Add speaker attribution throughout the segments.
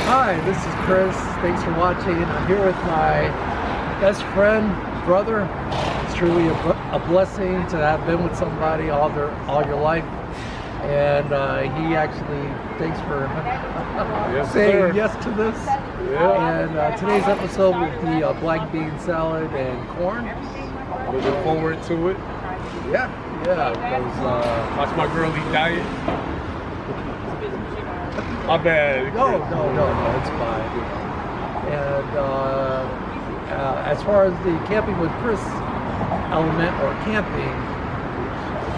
Speaker 1: Hi, this is Chris. Thanks for watching. I'm here with my best friend, brother. It's truly a blessing to have been with somebody all your life. And he actually, thanks for saying yes to this.
Speaker 2: Yeah.
Speaker 1: And today's episode will be black bean salad and corn.
Speaker 2: Looking forward to it.
Speaker 1: Yeah, because
Speaker 2: Watch my girl eat diet. My bad.
Speaker 1: no, it's fine. And as far as the camping with Chris element or camping,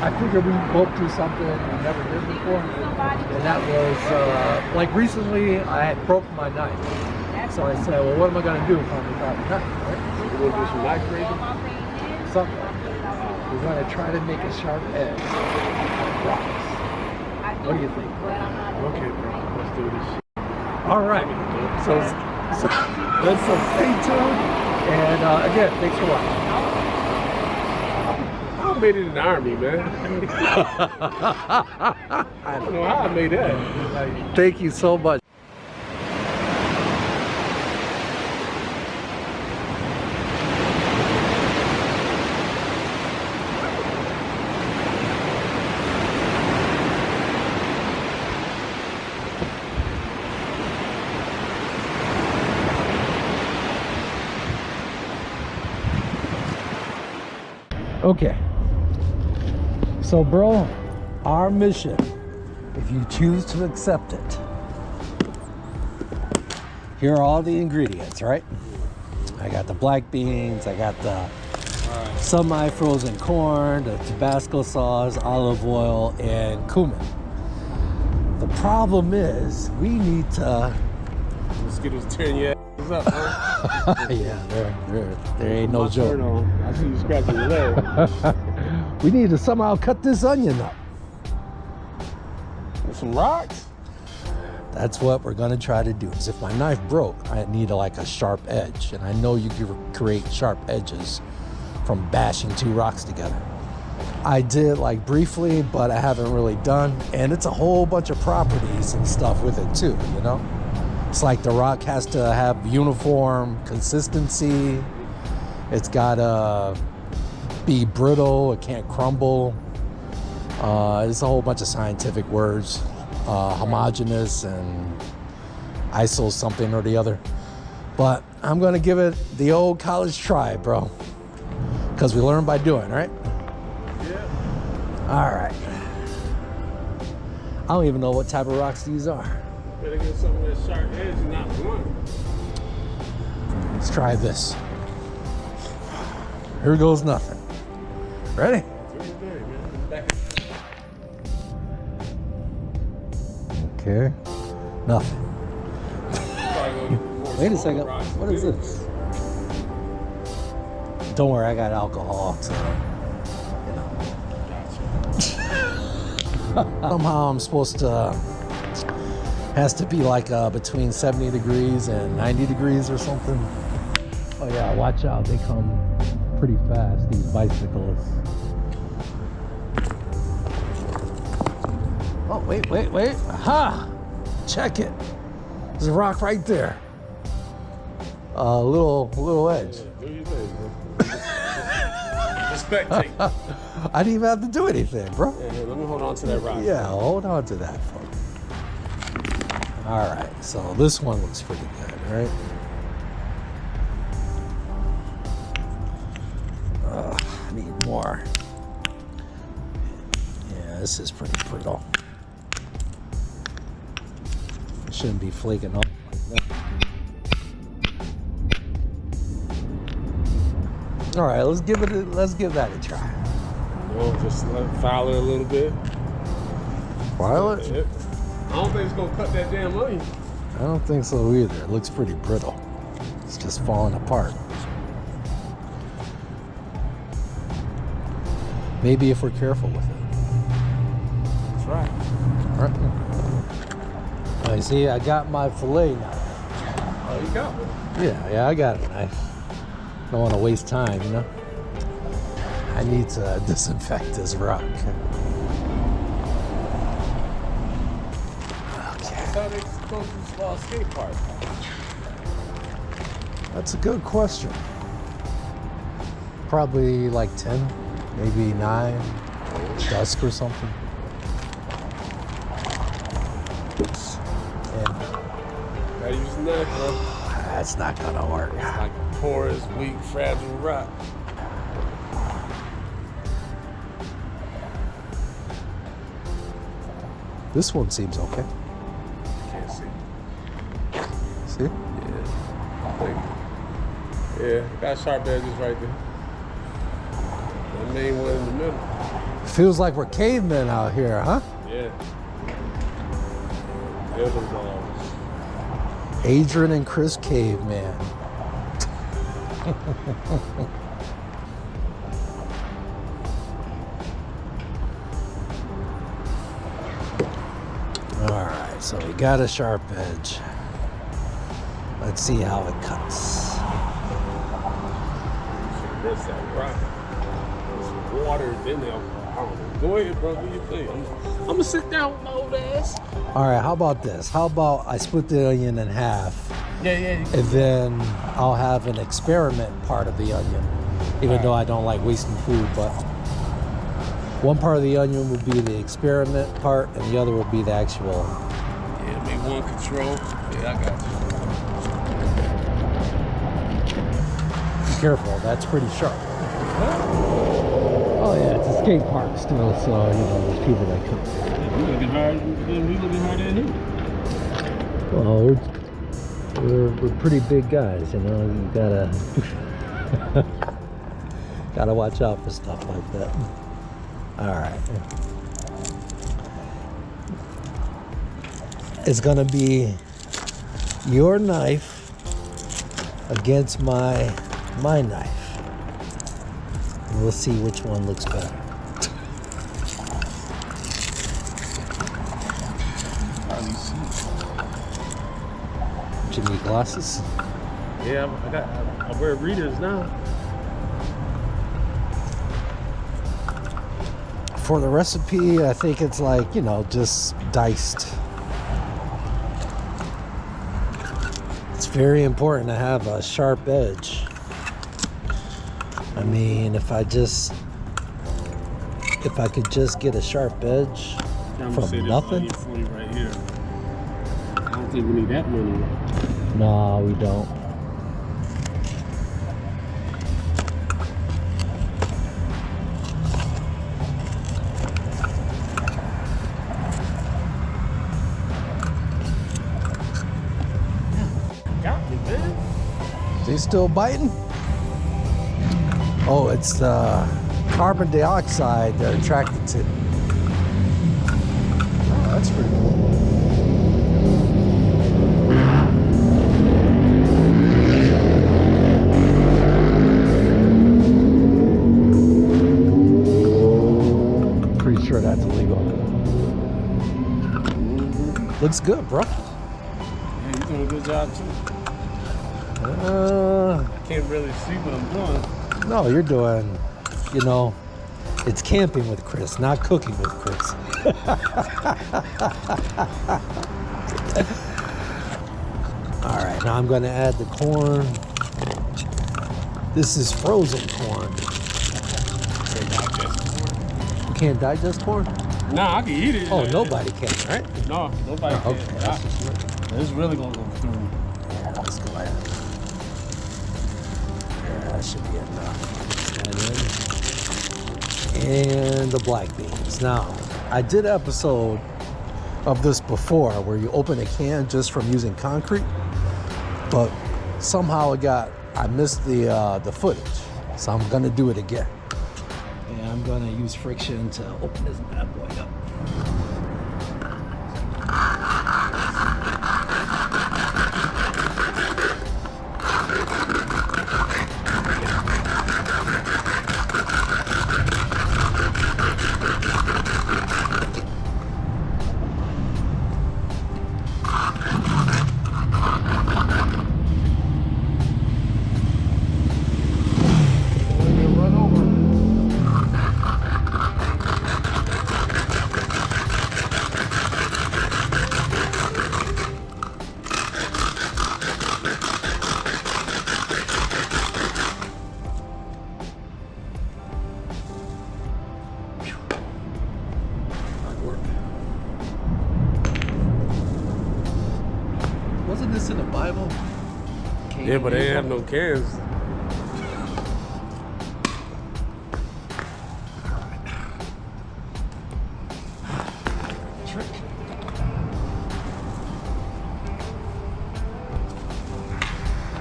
Speaker 1: I figured we both do something we never did before, and that was like recently I had broken my knife. So I said, well, what am I going to do if I'm without a knife, right?
Speaker 2: You want to do some knife raising?
Speaker 1: Something. We're going to try to make a sharp edge of rocks. What do you think?
Speaker 2: Okay, bro. Let's do this.
Speaker 1: All right. So let's stay tuned. And again, thanks for watching.
Speaker 2: I made it in the army, man. I don't know how I made that.
Speaker 1: Thank you so much. Okay, so bro, our mission, if you choose to accept it, here are all the ingredients, right? I got the black beans, I got the semi-frozen corn, the Tabasco sauce, olive oil, and cumin. The problem is, we need to...
Speaker 2: Let's get us tearing your ass up, huh?
Speaker 1: Yeah, there ain't no joke.
Speaker 2: I see you scratching your leg.
Speaker 1: We need to somehow cut this onion up.
Speaker 2: With some rocks?
Speaker 1: That's what we're gonna try to do. Is if my knife broke, I need like a sharp edge, and I know you can create sharp edges from bashing two rocks together. I did like briefly, but I haven't really done, and it's a whole bunch of properties and stuff with it too, you know? It's like the rock has to have uniform consistency. It's gotta be brittle, it can't crumble. It's a whole bunch of scientific words. Homogeneous and iso something or the other. But I'm gonna give it the old college try, bro. Because we learn by doing, right?
Speaker 2: Yeah.
Speaker 1: All right. I don't even know what type of rocks these are.
Speaker 2: Better get some of that sharp edge and not blunt.
Speaker 1: Let's try this. Here goes nothing. Ready? Okay. Nothing. Wait a second. What is this? Don't worry, I got alcohol. So, somehow I'm supposed to... Has to be like between 70 degrees and 90 degrees or something. Oh yeah, watch out. They come pretty fast, these bicycles. Oh, wait. Aha! Check it. There's a rock right there. Little edge.
Speaker 2: Do your thing, bro. Respect.
Speaker 1: I didn't even have to do anything, bro.
Speaker 2: Yeah, let me hold on to that rock.
Speaker 1: Yeah, hold on to that for me. All right, so this one looks pretty good, right? I need more. Yeah, this is pretty brittle. It shouldn't be flaking off like that. All right, let's give that a try.
Speaker 2: We'll just let it file it a little bit.
Speaker 1: File it?
Speaker 2: I don't think it's gonna cut that damn onion.
Speaker 1: I don't think so either. It looks pretty brittle. It's just falling apart. Maybe if we're careful with it.
Speaker 2: That's right.
Speaker 1: All right. I see, I got my fillet knife.
Speaker 2: Oh, you got one?
Speaker 1: Yeah, I got a knife. Don't want to waste time, you know? I need to disinfect this rock. Okay.
Speaker 2: are they supposed to install skate parks?
Speaker 1: That's a good question. Probably like 10, maybe 9, dusk or something. And
Speaker 2: Gotta use a knife, bro.
Speaker 1: that's not gonna work.
Speaker 2: It's like porous, weak, fragile rock.
Speaker 1: This one seems okay.
Speaker 2: Can't see.
Speaker 1: See?
Speaker 2: Yeah, got sharp edges right there. The main one in the middle.
Speaker 1: Feels like we're cavemen out here, huh?
Speaker 2: Yeah. They're the dogs.
Speaker 1: Adrian and Chris caveman. All right, so we got a sharp edge. Let's see how it cuts.
Speaker 2: That's that rock. It's water, then they'll. I don't know. Go ahead, bro. Do your thing. I'm gonna sit down with my old ass.
Speaker 1: All right, how about this? How about I split the onion in half,
Speaker 2: Yeah.
Speaker 1: and then I'll have an experiment part of the onion, even though I don't like wasting food, but one part of the onion will be the experiment part, and the other will be the actual.
Speaker 2: Yeah, maybe one control. Yeah, I got you.
Speaker 1: Be careful, that's pretty sharp. Oh yeah, it's a skate park still, so you know there's people that come.
Speaker 2: We looking hard. We looking hard at him.
Speaker 1: Well, we're pretty big guys, you know. You gotta watch out for stuff like that. All right. It's gonna be your knife against my knife. We'll see which one looks better. Do you need glasses?
Speaker 2: Yeah, I wear readers now.
Speaker 1: For the recipe, I think it's like, you know, just diced. It's very important to have a sharp edge. I mean, if I could just get a sharp edge from nothing.
Speaker 2: Right here. I don't think we need that many.
Speaker 1: No, we don't.
Speaker 2: Got me, man.
Speaker 1: Is he still biting? Oh, it's the carbon dioxide they're attracted to. Oh, that's pretty cool. Pretty sure that's illegal. Looks good, bro.
Speaker 2: Yeah, you doing a good job too. I can't really see what I'm doing.
Speaker 1: No, you're doing, you know, it's camping with Chris, not cooking with Chris. All right, now I'm gonna add the corn. This is frozen corn. You can't digest corn?
Speaker 2: Nah, I can eat it.
Speaker 1: Oh, nobody can, right?
Speaker 2: No, nobody can.
Speaker 1: Okay, that's just weird.
Speaker 2: It's really gonna go through.
Speaker 1: Yeah, let's go ahead. Yeah, that should be enough. And the black beans. Now, I did an episode of this before where you open a can just from using concrete, but somehow I missed the footage, so I'm gonna do it again. And I'm gonna use friction to open this bad boy up. Wasn't this in the Bible?
Speaker 2: Yeah, but they didn't have no cans.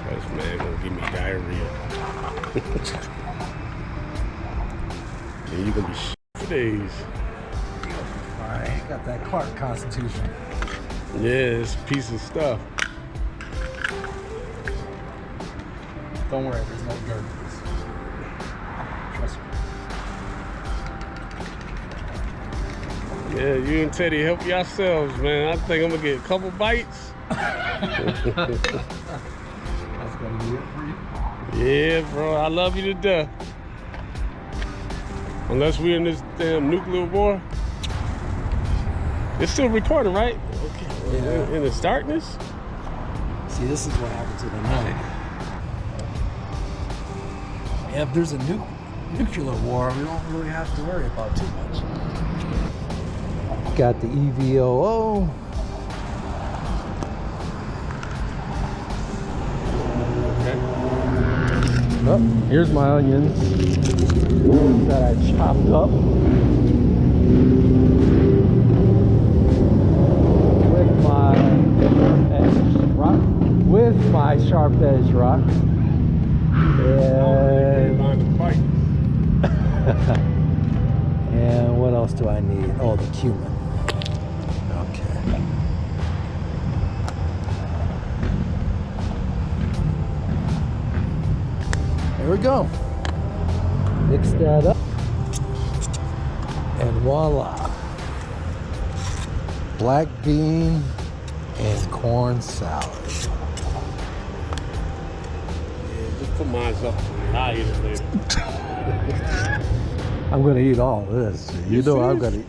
Speaker 2: This man gonna give me diarrhea. And you gonna be for days.
Speaker 1: Alright, got that Clark Constitution.
Speaker 2: Yeah, it's a piece of stuff.
Speaker 1: Don't worry, there's no dirt. Trust me.
Speaker 2: Yeah, you and Teddy help yourselves, man. I think I'm gonna get a couple bites.
Speaker 1: That's gonna be it for you.
Speaker 2: Yeah, bro, I love you to death. Unless we're in this damn nuclear war. It's still recording, right? Okay.
Speaker 1: Yeah.
Speaker 2: In its darkness?
Speaker 1: See, this is what happens in the night. Yeah, if there's a nuclear war, we don't really have to worry about too much. Got the EVOO.
Speaker 2: Okay.
Speaker 1: Oh, here's my onions that I chopped up with my sharp edge rock. And what else do I need? Oh, the cumin. Okay. There we go. Mix that up. And voila. Black bean and corn salad.
Speaker 2: Yeah, just put mine up. I'll eat it later.
Speaker 1: I'm gonna eat all this. You know I'm gonna eat.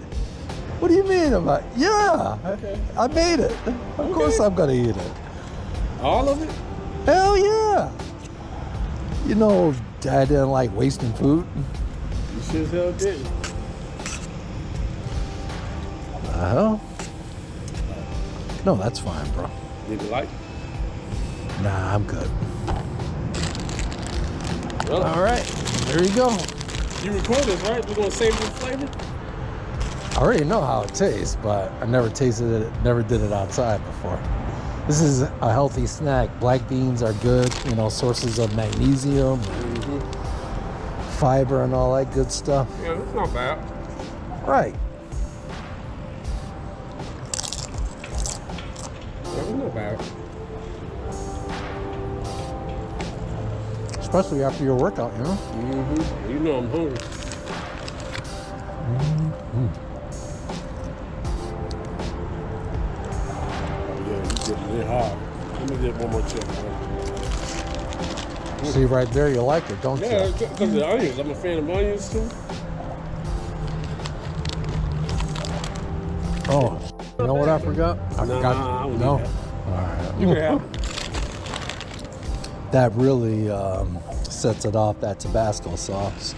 Speaker 1: What do you mean about? Yeah.
Speaker 2: Okay.
Speaker 1: I made it. Of course I'm gonna eat it.
Speaker 2: All of it?
Speaker 1: Hell yeah. You know, Dad didn't like wasting food.
Speaker 2: You sure as hell didn't.
Speaker 1: Hell? No, that's fine, bro.
Speaker 2: Did you like it?
Speaker 1: Nah, I'm good.
Speaker 2: Well,
Speaker 1: All right, there you go.
Speaker 2: you record this, right? We're gonna save the flavor?
Speaker 1: I already know how it tastes, but I never tasted it, never did it outside before. This is a healthy snack. Black beans are good, you know, sources of magnesium, fiber, and all that good stuff.
Speaker 2: Yeah, it's not bad.
Speaker 1: Right.
Speaker 2: Yeah, it's not bad.
Speaker 1: Especially after your workout, you know?
Speaker 2: You know I'm hungry. Yeah, you did it hard. Let me get one more chip.
Speaker 1: See right there, you like it, don't
Speaker 2: Yeah,
Speaker 1: you?
Speaker 2: because of the onions. I'm a fan of onions too.
Speaker 1: Oh, you know what I forgot? I forgot.
Speaker 2: I don't
Speaker 1: No?
Speaker 2: need that.
Speaker 1: All right.
Speaker 2: You can have it.
Speaker 1: That really sets it off, that Tabasco sauce.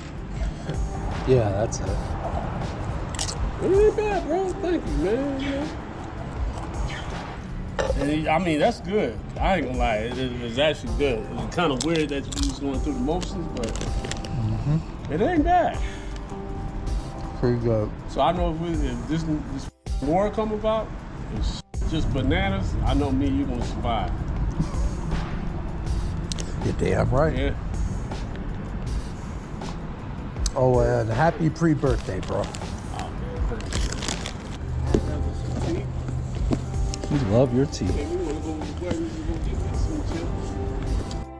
Speaker 1: Yeah, that's it.
Speaker 2: It ain't bad, bro. Thank you, man. Yeah. And I mean, that's good. I ain't gonna lie. It's actually good. It's kind of weird that you're just going through the motions, but it ain't bad.
Speaker 1: Pretty good.
Speaker 2: So I know if this war come about, it's just bananas, I know me and you gonna survive.
Speaker 1: You're damn right.
Speaker 2: Yeah.
Speaker 1: Oh, and happy pre-birthday, bro.
Speaker 2: Oh, man, thank you.
Speaker 1: You love your tea.
Speaker 2: Hey, we wanna go where we gonna get some chips.